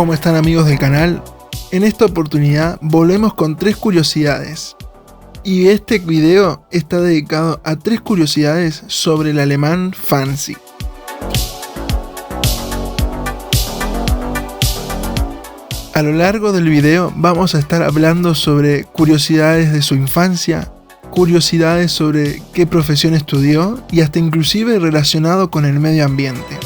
¿Cómo están, amigos del canal? En esta oportunidad volvemos con 3 curiosidades. Y este video está dedicado a 3 curiosidades sobre el alemán Fancy. A lo largo del video vamos a estar hablando sobre curiosidades de su infancia, curiosidades sobre qué profesión estudió y hasta inclusive relacionado con el medio ambiente.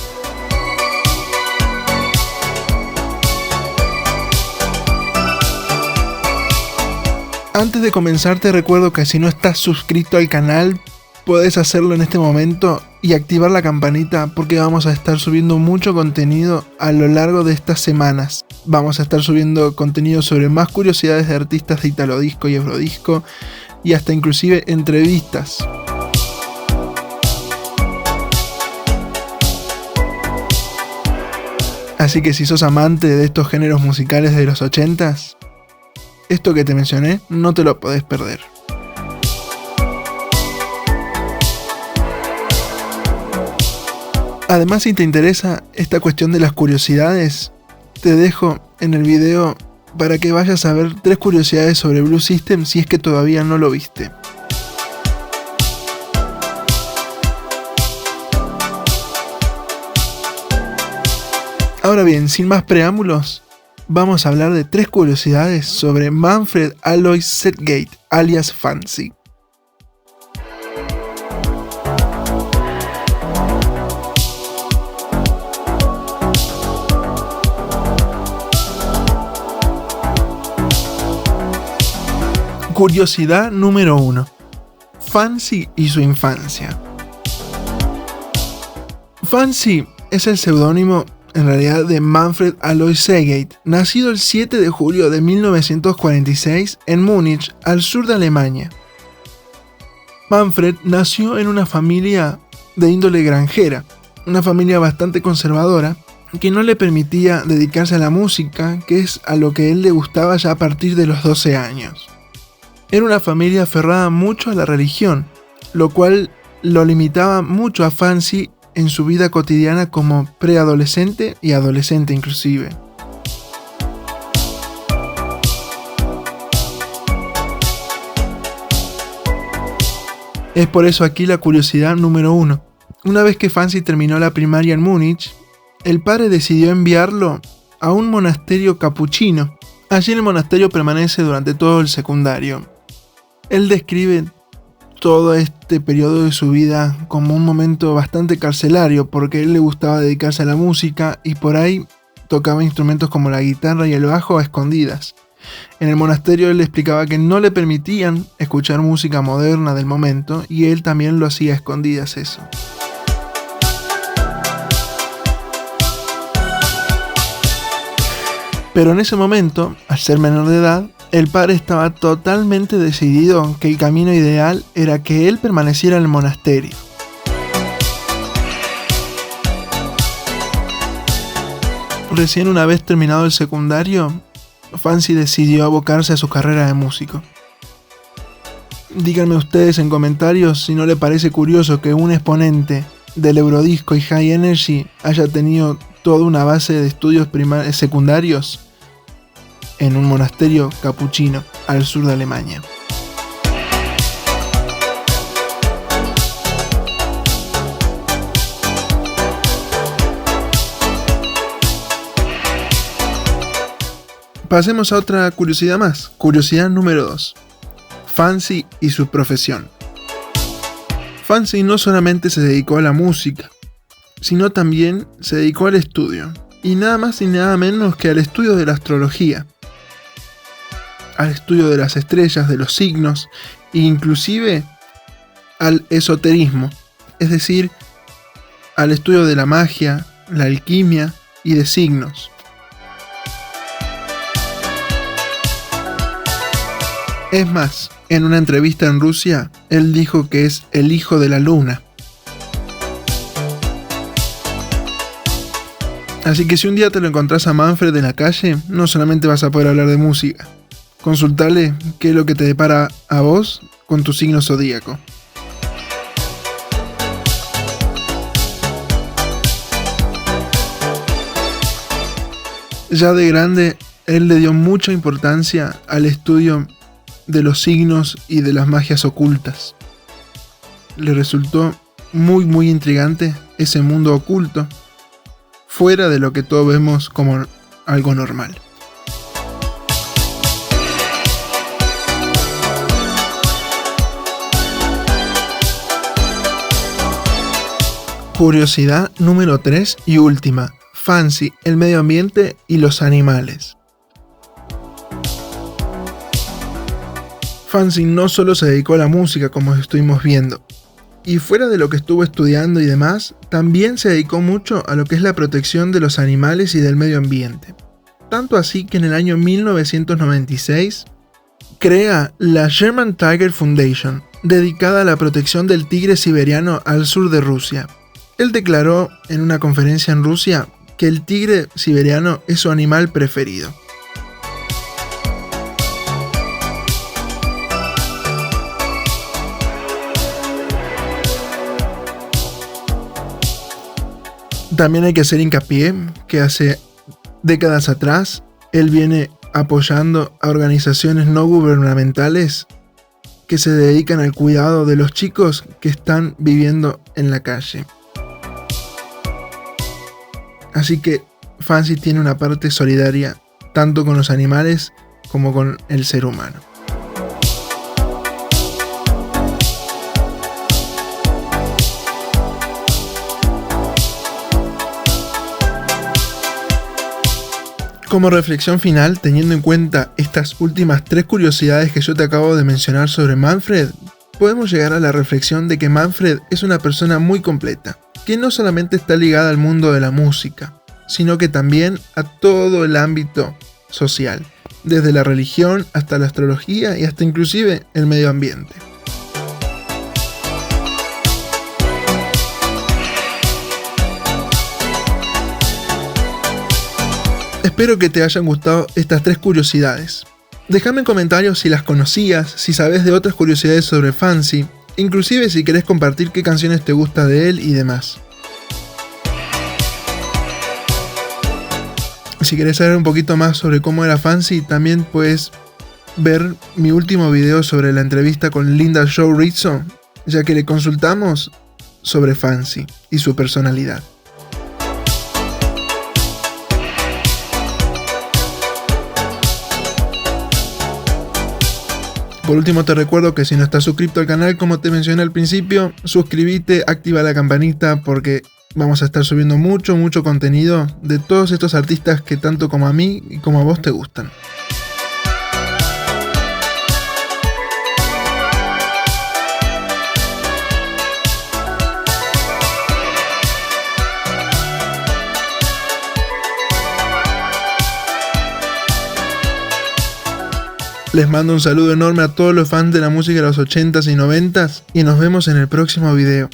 Antes de comenzar te recuerdo que si no estás suscrito al canal, puedes hacerlo en este momento y activar la campanita porque vamos a estar subiendo mucho contenido a lo largo de estas semanas. Vamos a estar subiendo contenido sobre más curiosidades de artistas de Italo Disco y Eurodisco y hasta inclusive entrevistas. Así que si sos amante de estos géneros musicales de los 80s, esto que te mencioné no te lo podés perder. Además, si te interesa esta cuestión de las curiosidades, te dejo en el video para que vayas a ver 3 curiosidades sobre Blue System si es que todavía no lo viste. Ahora bien, sin más preámbulos, vamos a hablar de 3 curiosidades sobre Manfred Alois Sedgate, alias Fancy. Curiosidad número 1. Fancy y su infancia. Fancy es el seudónimo en realidad de Manfred Alois Sedgate, nacido el 7 de julio de 1946 en Múnich, al sur de Alemania. Manfred nació en una familia de índole granjera, una familia bastante conservadora, que no le permitía dedicarse a la música, que es a lo que él le gustaba ya a partir de los 12 años. Era una familia aferrada mucho a la religión, lo cual lo limitaba mucho a Fancy en su vida cotidiana como preadolescente y adolescente inclusive. Es por eso aquí la curiosidad número 1. Una vez que Fancy terminó la primaria en Múnich, el padre decidió enviarlo a un monasterio capuchino. Allí en el monasterio permanece durante todo el secundario. Él describe todo este periodo de su vida como un momento bastante carcelario porque a él le gustaba dedicarse a la música y por ahí tocaba instrumentos como la guitarra y el bajo a escondidas. En el monasterio él le explicaba que no le permitían escuchar música moderna del momento y él también lo hacía a escondidas eso. Pero en ese momento, al ser menor de edad, el padre estaba totalmente decidido que el camino ideal era que él permaneciera en el monasterio. Recién una vez terminado el secundario, Fancy decidió abocarse a su carrera de músico. Díganme ustedes en comentarios si no le parece curioso que un exponente del Eurodisco y High Energy haya tenido toda una base de estudios secundarios en un monasterio capuchino al sur de Alemania. Pasemos a otra curiosidad más. Curiosidad número 2. Fancy y su profesión. Fancy no solamente se dedicó a la música, sino también se dedicó al estudio. Y nada más y nada menos que al estudio de la astrología. Al estudio de las estrellas, de los signos, e inclusive al esoterismo, es decir, al estudio de la magia, la alquimia y de signos. Es más, en una entrevista en Rusia, él dijo que es el hijo de la luna. Así que si un día te lo encontrás a Manfred en la calle, no solamente vas a poder hablar de música. Consultale qué es lo que te depara a vos con tu signo zodíaco. Ya de grande, él le dio mucha importancia al estudio de los signos y de las magias ocultas. Le resultó muy intrigante ese mundo oculto, fuera de lo que todos vemos como algo normal. Curiosidad número 3 y última. Fancy, el medio ambiente y los animales. Fancy no solo se dedicó a la música, como estuvimos viendo, y fuera de lo que estuvo estudiando y demás, también se dedicó mucho a lo que es la protección de los animales y del medio ambiente. Tanto así que en el año 1996 crea la German Tiger Foundation, dedicada a la protección del tigre siberiano al sur de Rusia. Él declaró en una conferencia en Rusia que el tigre siberiano es su animal preferido. También hay que hacer hincapié que hace décadas atrás él viene apoyando a organizaciones no gubernamentales que se dedican al cuidado de los chicos que están viviendo en la calle. Así que Fancy tiene una parte solidaria tanto con los animales como con el ser humano. Como reflexión final, teniendo en cuenta estas últimas 3 curiosidades que yo te acabo de mencionar sobre Manfred, podemos llegar a la reflexión de que Manfred es una persona muy completa, que no solamente está ligada al mundo de la música, sino que también a todo el ámbito social, desde la religión hasta la astrología y hasta inclusive el medio ambiente. Espero que te hayan gustado estas 3 curiosidades. Déjame en comentarios si las conocías, si sabes de otras curiosidades sobre Fancy, inclusive si querés compartir qué canciones te gusta de él y demás. Si querés saber un poquito más sobre cómo era Fancy, también puedes ver mi último video sobre la entrevista con Linda Joe Rizzo, ya que le consultamos sobre Fancy y su personalidad. Por último te recuerdo que si no estás suscrito al canal, como te mencioné al principio, suscríbete, activa la campanita porque vamos a estar subiendo mucho contenido de todos estos artistas que tanto como a mí y como a vos te gustan. Les mando un saludo enorme a todos los fans de la música de los 80s y 90s y nos vemos en el próximo video.